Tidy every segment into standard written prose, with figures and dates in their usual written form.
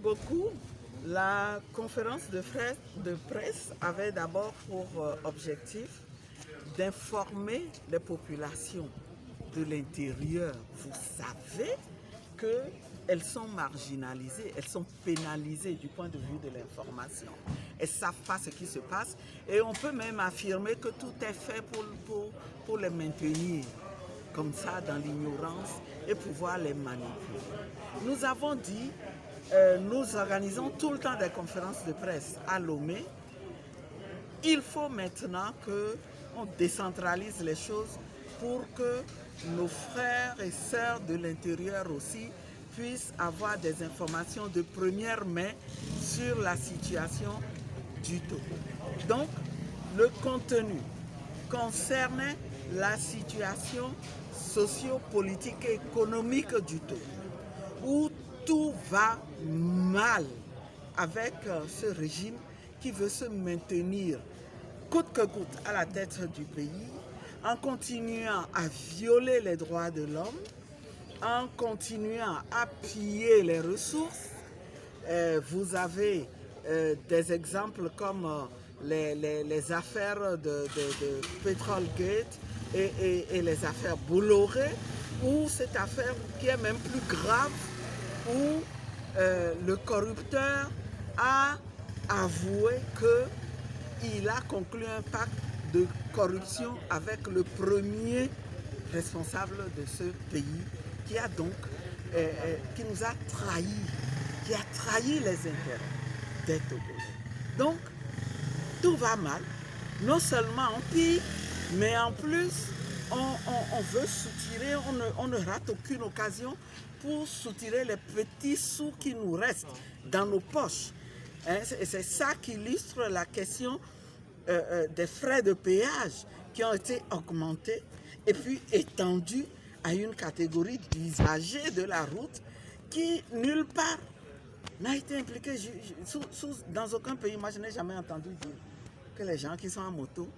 beaucoup. La conférence de presse avait d'abord pour objectif d'informer les populations de l'intérieur. Vous savez qu'elles sont marginalisées, elles sont pénalisées du point de vue de l'information. Elles ne savent pas ce qui se passe et on peut même affirmer que tout est fait pour les maintenir comme ça dans l'ignorance et pouvoir les manipuler. Nous avons dit, nous organisons tout le temps des conférences de presse à Lomé. Il faut maintenant qu'on décentralise les choses pour que nos frères et sœurs de l'intérieur aussi puissent avoir des informations de première main sur la situation du Togo. Donc, le contenu concernait la situation socio-politique et économique du Togo, où tout va mal avec ce régime qui veut se maintenir coûte que coûte à la tête du pays, en continuant à violer les droits de l'homme, en continuant à piller les ressources. Vous avez des exemples comme les affaires de Petrolgate et les affaires Bolloré, ou cette affaire qui est même plus grave, où le corrupteur a avoué qu'il a conclu un pacte de corruption avec le premier responsable de ce pays qui a donc, qui nous a trahis, qui a trahi les intérêts des Togolais. Donc, tout va mal. Non seulement on pille, mais en plus, on veut soutirer, on ne rate aucune occasion pour soutirer les petits sous qui nous restent dans nos poches. Et c'est ça qui illustre la question des frais de péage qui ont été augmentés et puis étendus à une catégorie d'usagers de la route qui, nulle part, n'a été impliquée. Dans aucun pays, moi je n'ai jamais entendu dire que les gens qui sont en moto,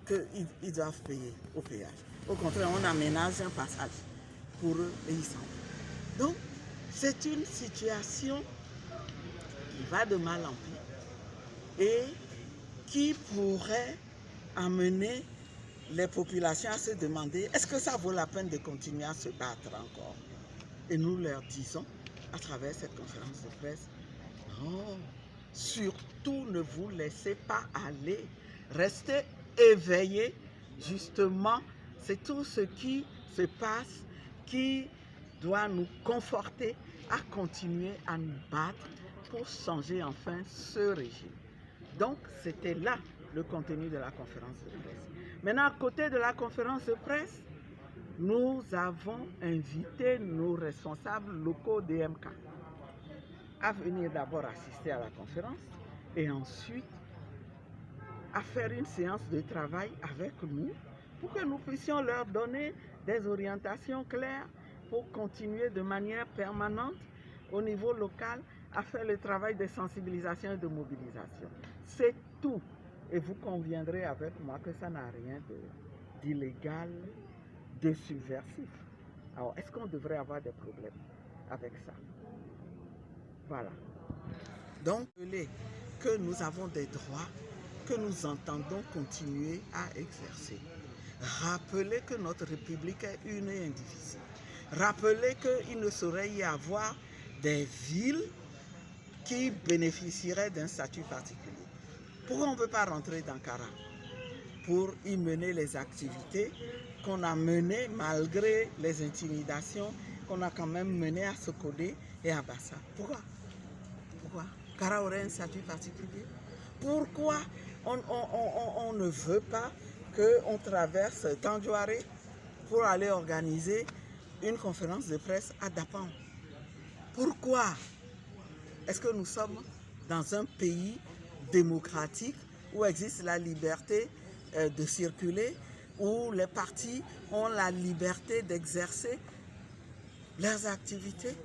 qu'ils doivent payer au péage. Au contraire, on aménage un passage pour eux et ils s'en vont. Donc, c'est une situation qui va de mal en pis et qui pourrait amener les populations à se demander est-ce que ça vaut la peine de continuer à se battre encore? Et nous leur disons à travers cette conférence de presse, non, surtout ne vous laissez pas aller, restez éveillés. Justement, c'est tout ce qui se passe qui doit nous conforter à continuer à nous battre pour changer enfin ce régime. Donc, c'était là le contenu de la conférence de presse. Maintenant, à côté de la conférence de presse, nous avons invité nos responsables locaux DMK à venir d'abord assister à la conférence et ensuite à faire une séance de travail avec nous pour que nous puissions leur donner des orientations claires pour continuer de manière permanente au niveau local à faire le travail de sensibilisation et de mobilisation. C'est tout. Et vous conviendrez avec moi que ça n'a rien d'illégal, de subversif. Alors, est-ce qu'on devrait avoir des problèmes avec ça? Voilà. Donc, que nous avons des droits que nous entendons continuer à exercer. Rappelez que notre République est une et indivisible. Rappelez qu'il ne saurait y avoir des villes qui bénéficieraient d'un statut particulier. Pourquoi on ne peut pas rentrer dans Kara pour y mener les activités qu'on a menées malgré les intimidations qu'on a quand même menées à Sokodé et à Bassa? Pourquoi? Kara aurait un statut particulier? Pourquoi on ne veut pas qu'on traverse Tandjouaré pour aller organiser une conférence de presse à Dapan? Pourquoi? Est-ce que nous sommes dans un pays démocratique où existe la liberté de circuler, où les partis ont la liberté d'exercer leurs activités?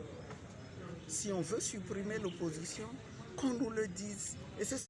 Si on veut supprimer l'opposition, qu'on nous le dise. Et